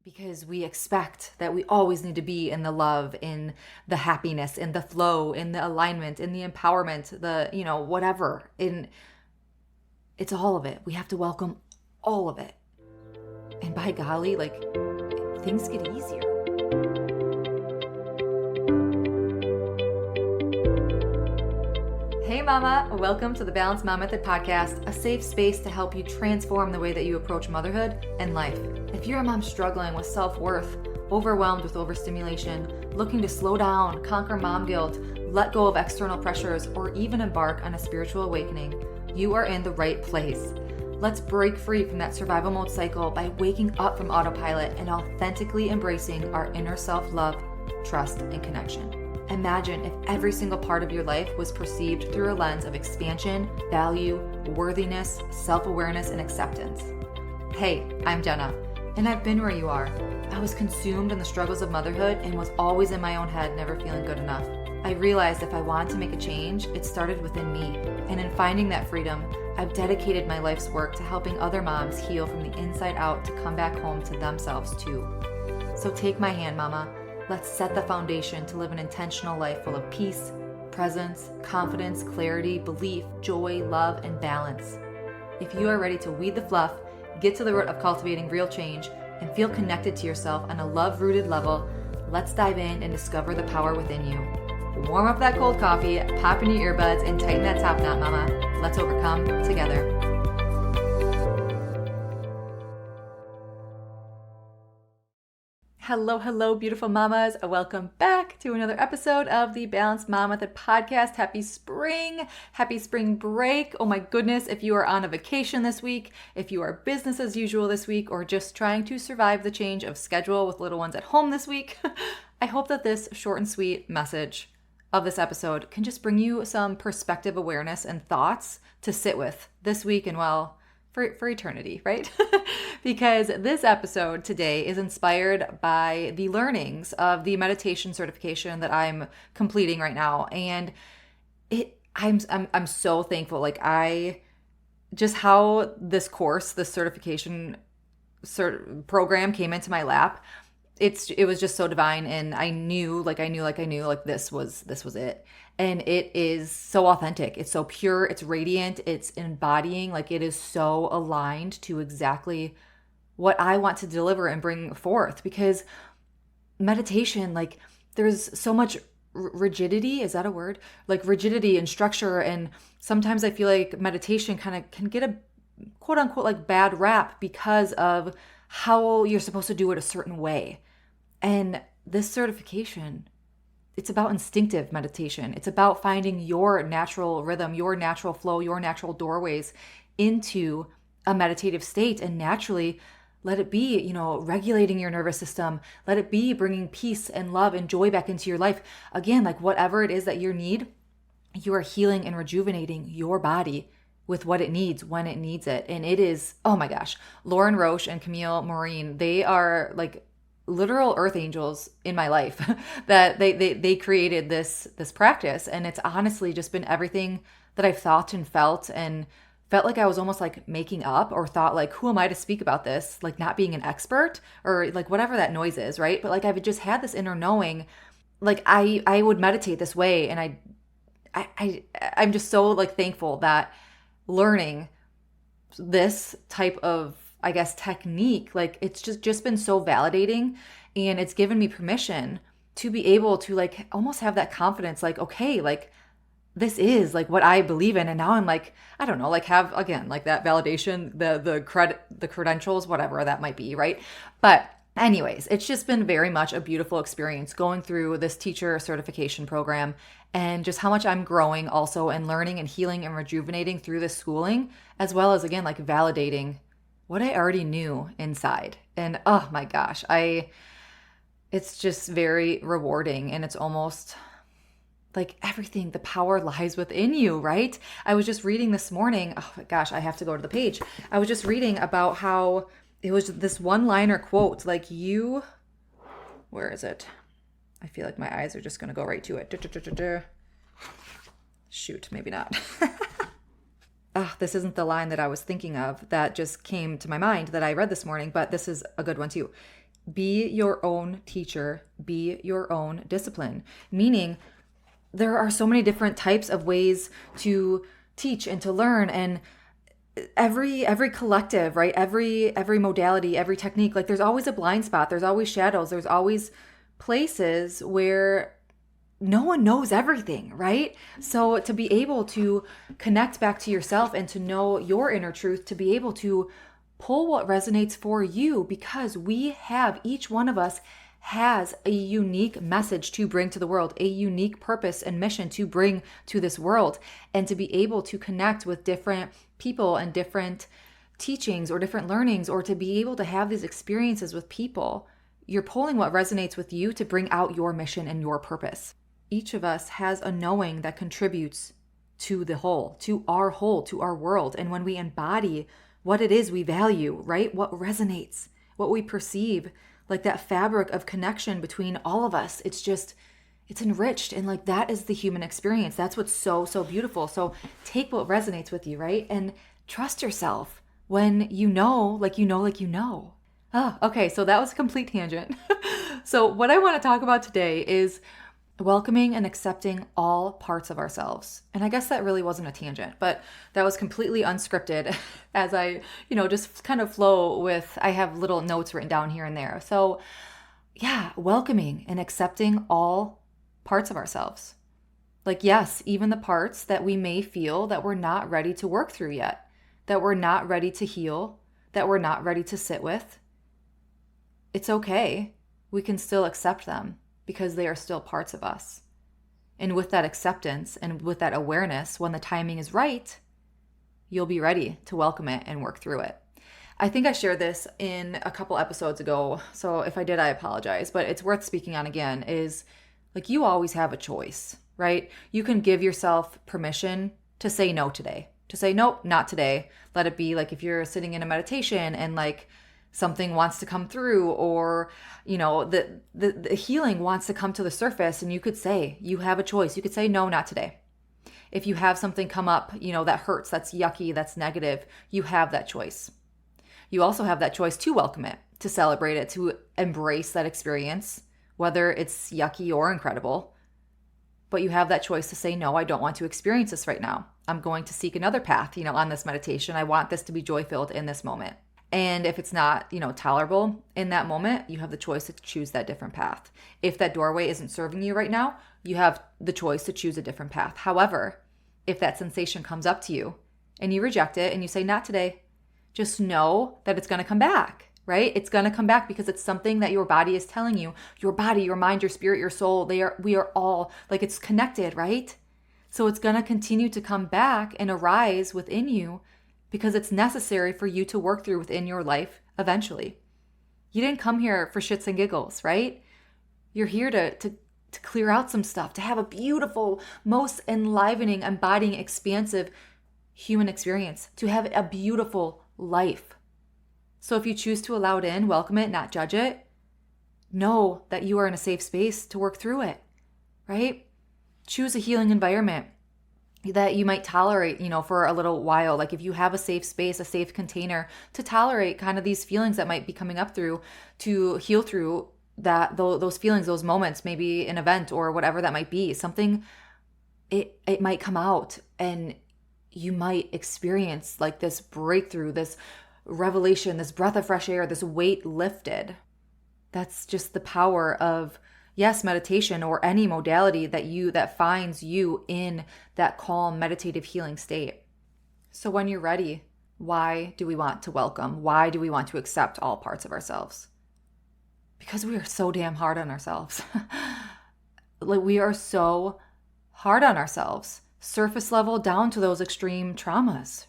because we expect that we always need to be in the love, in the happiness, in the flow, in the alignment, in the empowerment, whatever. It's all of it. We have to welcome all of it. And by golly, things get easier. Hey mama, welcome to the Balanced Mom Method podcast, a safe space to help you transform the way that you approach motherhood and life. If you're a mom struggling with self-worth, overwhelmed with overstimulation, looking to slow down, conquer mom guilt, let go of external pressures, or even embark on a spiritual awakening, you are in the right place. Let's break free from that survival mode cycle by waking up from autopilot and authentically embracing our inner self-love, trust, and connection. Imagine if every single part of your life was perceived through a lens of expansion, value, worthiness, self-awareness, and acceptance. Hey, I'm Jenna, and I've been where you are. I was consumed in the struggles of motherhood and was always in my own head, never feeling good enough. I realized if I wanted to make a change, it started within me. And in finding that freedom, I've dedicated my life's work to helping other moms heal from the inside out to come back home to themselves too. So take my hand, mama. Let's set the foundation to live an intentional life full of peace, presence, confidence, clarity, belief, joy, love, and balance. If you are ready to weed the fluff, get to the root of cultivating real change, and feel connected to yourself on a love-rooted level, let's dive in and discover the power within you. Warm up that cold coffee, pop in your earbuds, and tighten that top knot, mama. Let's overcome together. Hello, beautiful mamas. Welcome back to another episode of the Balanced Mom Method podcast. Happy spring break. Oh my goodness, if you are on a vacation this week, if you are business as usual this week, or just trying to survive the change of schedule with little ones at home this week, I hope that this short and sweet message of this episode can just bring you some perspective, awareness, and thoughts to sit with this week and for eternity, right? Because this episode today is inspired by the learnings of the meditation certification that I'm completing right now. And I'm so thankful. How this course, this certification program came into my lap. It was just so divine, and I knew this was it. And it is so authentic. It's so pure, it's radiant, it's embodying, it is so aligned to exactly what I want to deliver and bring forth. Because meditation, there's so much rigidity, is that a word? Rigidity and structure, and sometimes I feel like meditation kind of can get a quote unquote bad rap because of how you're supposed to do it a certain way. And this certification, it's about instinctive meditation. It's about finding your natural rhythm, your natural flow, your natural doorways into a meditative state, and naturally let it be, regulating your nervous system. Let it be bringing peace and love and joy back into your life. Again, whatever it is that you need, you are healing and rejuvenating your body with what it needs when it needs it. And it is, oh my gosh, Lauren Roche and Camille Maureen, they are literal earth angels in my life that they created this practice. And it's honestly just been everything that I've thought and felt like I was almost making up, or thought who am I to speak about this? Not being an expert, or whatever that noise is, right? But I've just had this inner knowing, I would meditate this way. And I'm just so thankful that learning this type of, I guess, technique, it's just been so validating, and it's given me permission to be able to almost have that confidence, okay, this is what I believe in. And now I'm I don't know, have again, that validation, the credentials, whatever that might be, right? But anyways, it's just been very much a beautiful experience going through this teacher certification program, and just how much I'm growing also, and learning and healing and rejuvenating through this schooling, as well as again, validating what I already knew inside. And oh my gosh, it's just very rewarding, and it's almost everything, the power lies within you, right? I was just reading this morning, oh my gosh, I have to go to the page. I was just reading about how it was this one-liner quote, where is it? I feel like my eyes are just going to go right to it. Shoot, maybe not. This isn't the line that I was thinking of that just came to my mind that I read this morning, but this is a good one too. Be your own teacher, be your own discipline. Meaning, there are so many different types of ways to teach and to learn, and every collective, right? Every modality, every technique, like there's always a blind spot, there's always shadows, there's always places where no one knows everything, right? So to be able to connect back to yourself and to know your inner truth, to be able to pull what resonates for you, because each one of us has a unique message to bring to the world, a unique purpose and mission to bring to this world, and to be able to connect with different people and different teachings or different learnings, or to be able to have these experiences with people. You're pulling what resonates with you to bring out your mission and your purpose. Each of us has a knowing that contributes to the whole, to our world. And when we embody what it is we value, right? What resonates, what we perceive, like that fabric of connection between all of us, it's enriched. And like that is the human experience. That's what's so, so beautiful. So take what resonates with you, right? And trust yourself when you know. Oh, okay. So that was a complete tangent. So what I want to talk about today is welcoming and accepting all parts of ourselves. And I guess that really wasn't a tangent, but that was completely unscripted as I, just kind of flow with, I have little notes written down here and there. So yeah, welcoming and accepting all parts of ourselves. Like, yes, even the parts that we may feel that we're not ready to work through yet, that we're not ready to heal, that we're not ready to sit with. It's okay. We can still accept them, because they are still parts of us. And with that acceptance and with that awareness, when the timing is right, you'll be ready to welcome it and work through it. I think I shared this in a couple episodes ago, so if I did, I apologize, but it's worth speaking on again, is like you always have a choice, right? You can give yourself permission to say no today, to say, nope, not today. Let it be. Like if you're sitting in a meditation and like something wants to come through, or the healing wants to come to the surface, and you could say, you have a choice. You could say, no, not today. If you have something come up, that hurts, that's yucky, that's negative, you have that choice. You also have that choice to welcome it, to celebrate it, to embrace that experience, whether it's yucky or incredible. But you have that choice to say, no, I don't want to experience this right now. I'm going to seek another path, on this meditation. I want this to be joy-filled in this moment. And if it's not, tolerable in that moment, you have the choice to choose that different path. If that doorway isn't serving you right now, you have the choice to choose a different path. However, if that sensation comes up to you and you reject it and you say, not today, just know that it's going to come back, right? It's going to come back because it's something that your body is telling you. Your body, your mind, your spirit, your soul, we are all like, it's connected, right? So it's going to continue to come back and arise within you, because it's necessary for you to work through within your life eventually. You didn't come here for shits and giggles, right? You're here to clear out some stuff, to have a beautiful, most enlivening, embodying, expansive human experience, to have a beautiful life. So if you choose to allow it in, welcome it, not judge it, know that you are in a safe space to work through it, right? Choose a healing environment that you might tolerate, for a little while. Like if you have a safe space, a safe container to tolerate kind of these feelings that might be coming up through, to heal through those feelings, those moments, maybe an event or whatever that might be, something, it might come out and you might experience like this breakthrough, this revelation, this breath of fresh air, this weight lifted. That's just the power of, yes, meditation or any modality that finds you in that calm, meditative, healing state. So when you're ready, why do we want to welcome? Why do we want to accept all parts of ourselves? Because we are so damn hard on ourselves. Like we are so hard on ourselves, surface level down to those extreme traumas.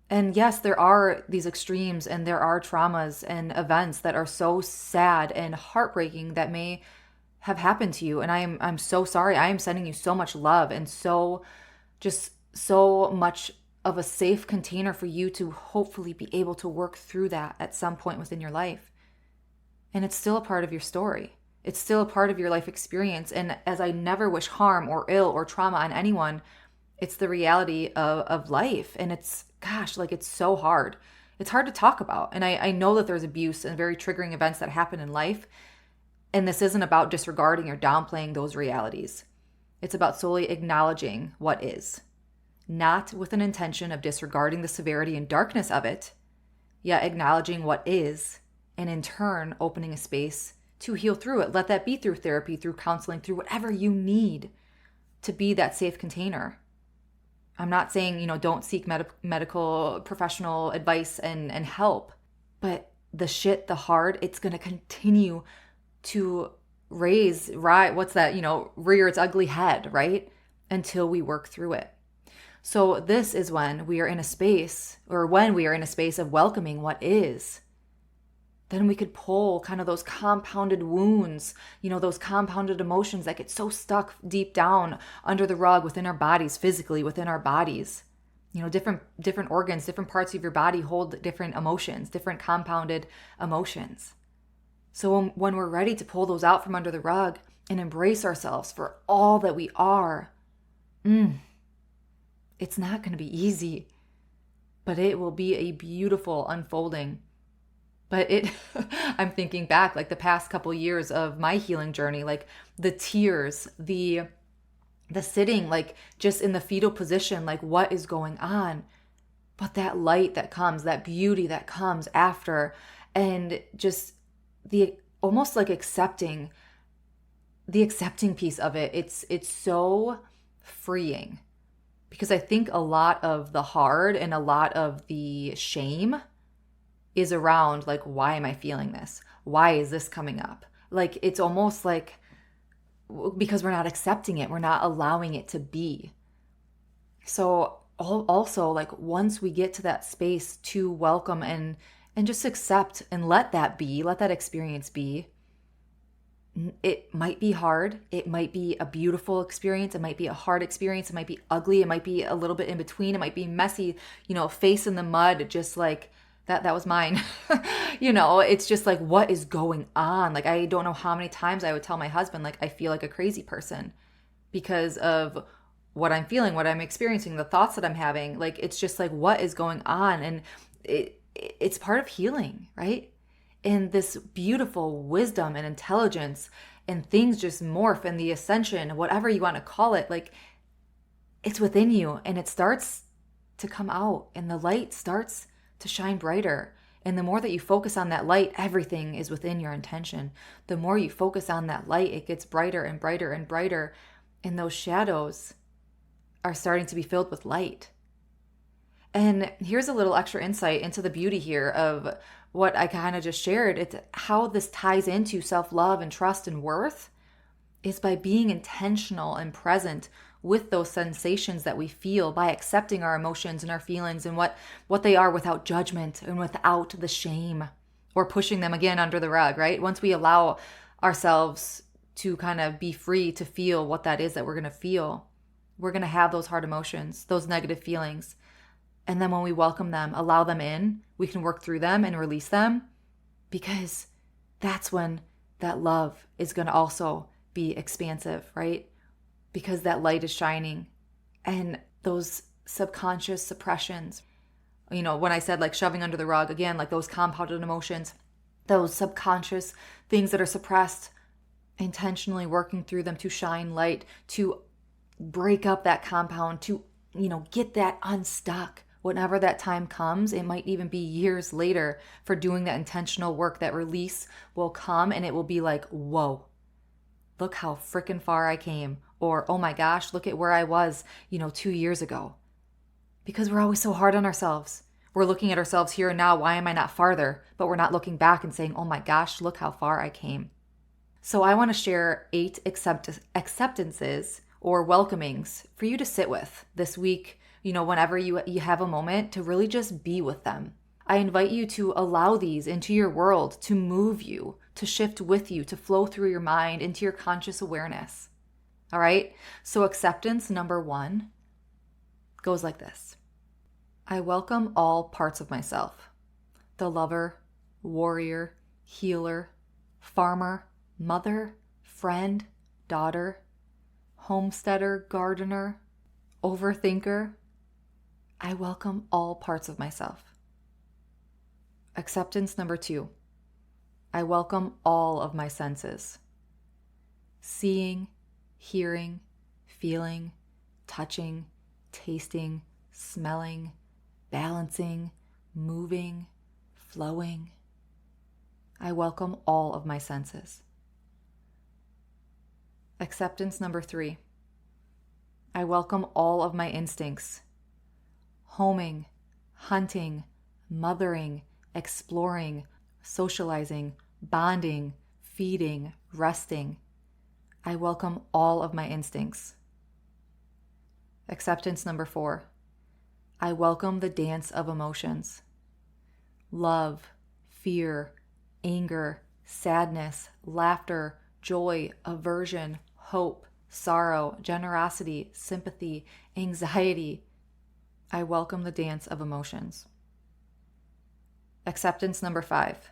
And yes, there are these extremes and there are traumas and events that are so sad and heartbreaking that may have happened to you. And I'm so sorry. I am sending you so much love and so much of a safe container for you to hopefully be able to work through that at some point within your life. And it's still a part of your story. It's still a part of your life experience. And as I never wish harm or ill or trauma on anyone, it's the reality of life. And it's so hard. It's hard to talk about. And I know that there's abuse and very triggering events that happen in life. And this isn't about disregarding or downplaying those realities. It's about solely acknowledging what is, not with an intention of disregarding the severity and darkness of it, yet acknowledging what is, and in turn, opening a space to heal through it. Let that be through therapy, through counseling, through whatever you need to be that safe container. I'm not saying, don't seek medical professional advice and help, but the hard, it's going to continue to rear its ugly head, right? Until we work through it. So this is when we are in a space of welcoming what is. Then we could pull kind of those compounded wounds, those compounded emotions that get so stuck deep down under the rug within our bodies, physically within our bodies. Different organs, different parts of your body hold different emotions, different compounded emotions. So when we're ready to pull those out from under the rug and embrace ourselves for all that we are, it's not going to be easy, but it will be a beautiful unfolding. But I'm thinking back, like the past couple years of my healing journey, like the tears, the sitting, like just in the fetal position, like what is going on? But that light that comes, that beauty that comes after, and just the almost like accepting piece of it. It's so freeing, because I think a lot of the hard and a lot of the shame is around like, why am I feeling this? Why is this coming up? Like, it's almost like because we're not accepting it, we're not allowing it to be. So also, like, once we get to that space to welcome and just accept and let that experience be, it might be hard. It might be a beautiful experience. It might be a hard experience. It might be ugly. It might be a little bit in between. It might be messy, face in the mud, just like that was mine. It's just like, what is going on? Like, I don't know how many times I would tell my husband, like, I feel like a crazy person because of what I'm feeling, what I'm experiencing, the thoughts that I'm having. Like, it's just like, what is going on? And it's part of healing, right? And this beautiful wisdom and intelligence and things just morph, and the ascension, whatever you want to call it, like, it's within you, and it starts to come out, and the light starts to shine brighter. And the more that you focus on that light, everything is within your intention. The more you focus on that light, it gets brighter and brighter and brighter, and those shadows are starting to be filled with light. And here's a little extra insight into the beauty here of what I kind of just shared. It's how this ties into self-love and trust and worth is by being intentional and present with those sensations that we feel, by accepting our emotions and our feelings and what they are without judgment and without the shame or pushing them again under the rug, right? Once we allow ourselves to kind of be free to feel what that is that we're going to feel, we're going to have those hard emotions, those negative feelings. And then when we welcome them, allow them in, we can work through them and release them, because that's when that love is going to also be expansive, right? Because that light is shining, and those subconscious suppressions, when I said like shoving under the rug, again, like those compounded emotions, those subconscious things that are suppressed, intentionally working through them to shine light, to break up that compound, to, get that unstuck. Whenever that time comes, it might even be years later for doing that intentional work, that release will come, and it will be like, whoa, look how freaking far I came. Or, oh my gosh, look at where I was, 2 years ago. Because we're always so hard on ourselves. We're looking at ourselves here and now. Why am I not farther? But we're not looking back and saying, oh my gosh, look how far I came. So I want to share 8 acceptances or welcomings for you to sit with this week, whenever you have a moment to really just be with them. I invite you to allow these into your world, to move you, to shift with you, to flow through your mind into your conscious awareness. All right? So acceptance number 1 goes like this. I welcome all parts of myself. The lover, warrior, healer, farmer, mother, friend, daughter, homesteader, gardener, overthinker. I welcome all parts of myself. Acceptance number 2. I welcome all of my senses. Seeing, hearing, feeling, touching, tasting, smelling, balancing, moving, flowing. I welcome all of my senses. Acceptance number 3. I welcome all of my instincts. Homing, hunting, mothering, exploring, socializing, bonding, feeding, resting. I welcome all of my instincts. Acceptance number 4. I welcome the dance of emotions. Love, fear, anger, sadness, laughter, joy, aversion, hope, sorrow, generosity, sympathy, anxiety. I welcome the dance of emotions. Acceptance number 5.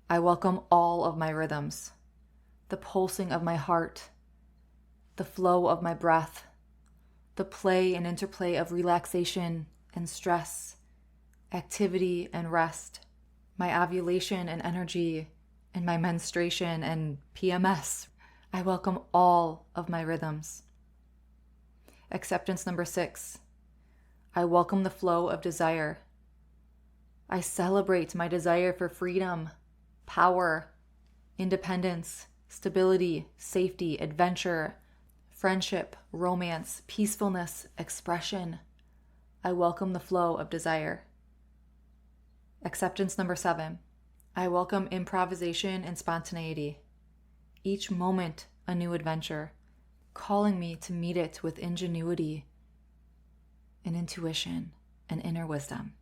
I welcome all of my rhythms. The pulsing of my heart, the flow of my breath, the play and interplay of relaxation and stress, activity and rest, my ovulation and energy, and my menstruation and PMS. I welcome all of my rhythms. Acceptance number 6. I welcome the flow of desire. I celebrate my desire for freedom, power, independence, stability, safety, adventure, friendship, romance, peacefulness, expression. I welcome the flow of desire. Acceptance number 7. I welcome improvisation and spontaneity. Each moment a new adventure, calling me to meet it with ingenuity and intuition and inner wisdom.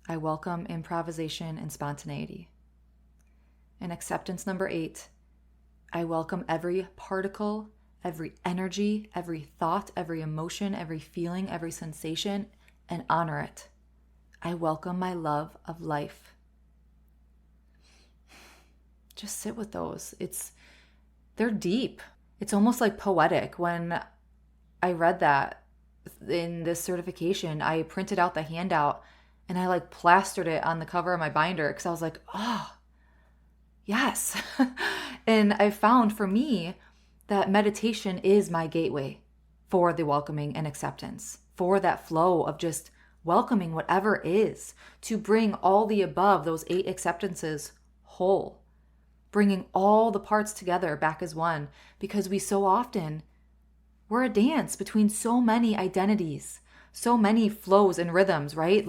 I welcome improvisation and spontaneity. And acceptance number 8, I welcome every particle, every energy, every thought, every emotion, every feeling, every sensation, and honor it. I welcome my love of life. Just sit with those. They're deep. It's almost like poetic. When I read that in this certification, I printed out the handout and I plastered it on the cover of my binder because I was like, oh, yes. And I found for me that meditation is my gateway for the welcoming and acceptance, for that flow of just welcoming whatever is, to bring all the above, those 8 acceptances, whole, bringing all the parts together back as one, because we're a dance between so many identities, so many flows and rhythms, right?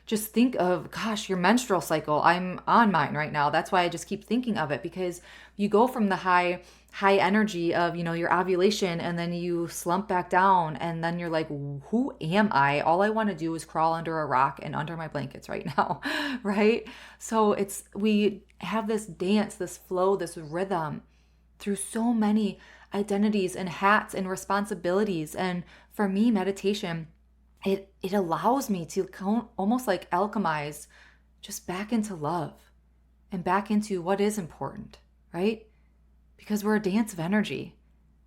Just think of, gosh, your menstrual cycle. I'm on mine right now. That's why I just keep thinking of it, because you go from the high energy of, your ovulation, and then you slump back down, and then you're like, who am I? All I want to do is crawl under a rock and under my blankets right now, right? So we have this dance, this flow, this rhythm through so many identities and hats and responsibilities. And for me, meditation, it allows me to almost alchemize just back into love and back into what is important, right? Because we're a dance of energy,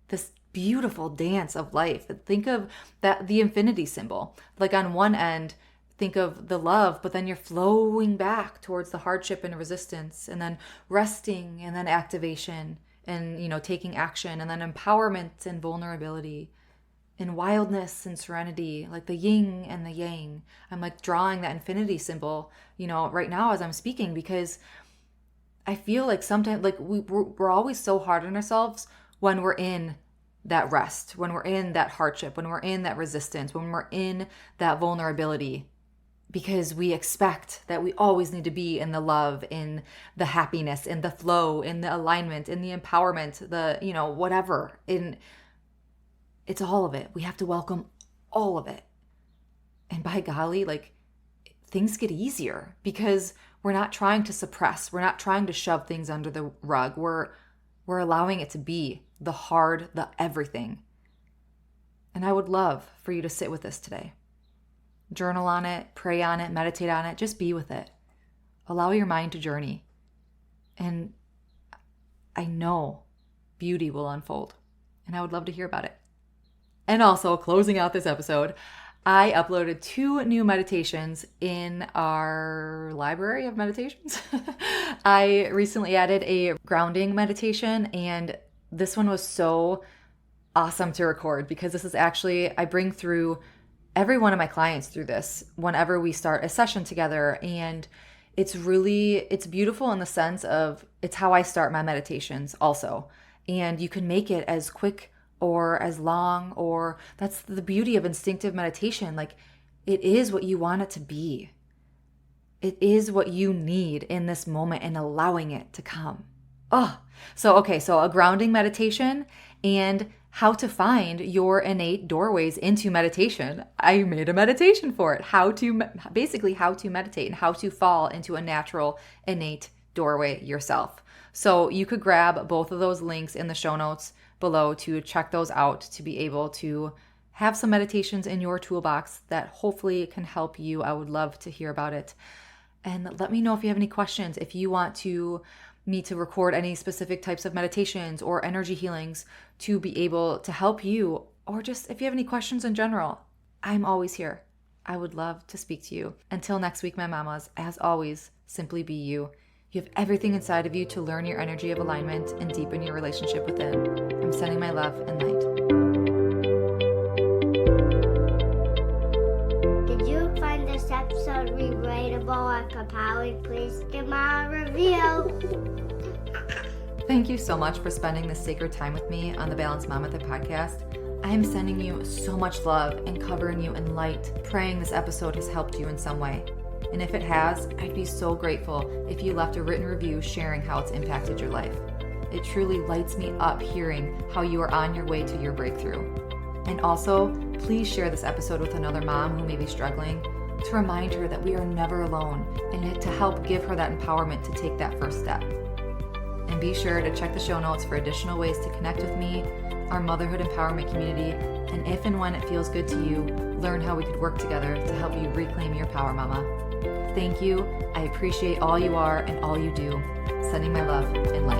this beautiful dance of life. Think of that, the infinity symbol. On one end, think of the love, but then you're flowing back towards the hardship and resistance, and then resting, and then activation, and taking action, and then empowerment and vulnerability, and wildness and serenity, like the yin and the yang. I'm drawing that infinity symbol, right now as I'm speaking, because I feel sometimes we're always so hard on ourselves when we're in that rest, when we're in that hardship, when we're in that resistance, when we're in that vulnerability, because we expect that we always need to be in the love, in the happiness, in the flow, in the alignment, in the empowerment, the, whatever. It's all of it. We have to welcome all of it. And by golly, things get easier because we're not trying to suppress. We're not trying to shove things under the rug. We're allowing it to be the hard, the everything. And I would love for you to sit with this today. Journal on it, pray on it, meditate on it, just be with it. Allow your mind to journey. And I know beauty will unfold. And I would love to hear about it. And also, closing out this episode, I uploaded 2 new meditations in our library of meditations. I recently added a grounding meditation, and this one was so awesome to record because this is actually, I bring through every one of my clients through this whenever we start a session together. And it's beautiful in the sense of it's how I start my meditations also. And you can make it as quick or as long, or that's the beauty of instinctive meditation. Like, it is what you want it to be. It is what you need in this moment and allowing it to come. So a grounding meditation and how to find your innate doorways into meditation. I made a meditation for it. How to meditate and how to fall into a natural innate doorway yourself. So you could grab both of those links in the show notes below to check those out, to be able to have some meditations in your toolbox that hopefully can help you. I would love to hear about it. And let me know if you have any questions. If you want me to record any specific types of meditations or energy healings to be able to help you, or just if you have any questions in general, I'm always here. I would love to speak to you. Until next week, my mamas, as always, simply be you. You have everything inside of you to learn your energy of alignment and deepen your relationship within. I'm sending my love and light. Did you find this episode relatable or compelling? Please give my review. Thank you so much for spending this sacred time with me on the Balanced Mom Method podcast. I am sending you so much love and covering you in light, praying this episode has helped you in some way. And if it has, I'd be so grateful if you left a written review sharing how it's impacted your life. It truly lights me up hearing how you are on your way to your breakthrough. And also, please share this episode with another mom who may be struggling, to remind her that we are never alone and to help give her that empowerment to take that first step. And be sure to check the show notes for additional ways to connect with me, our motherhood empowerment community, and if and when it feels good to you, learn how we could work together to help you reclaim your power, mama. Thank you. I appreciate all you are and all you do. Sending my love and light.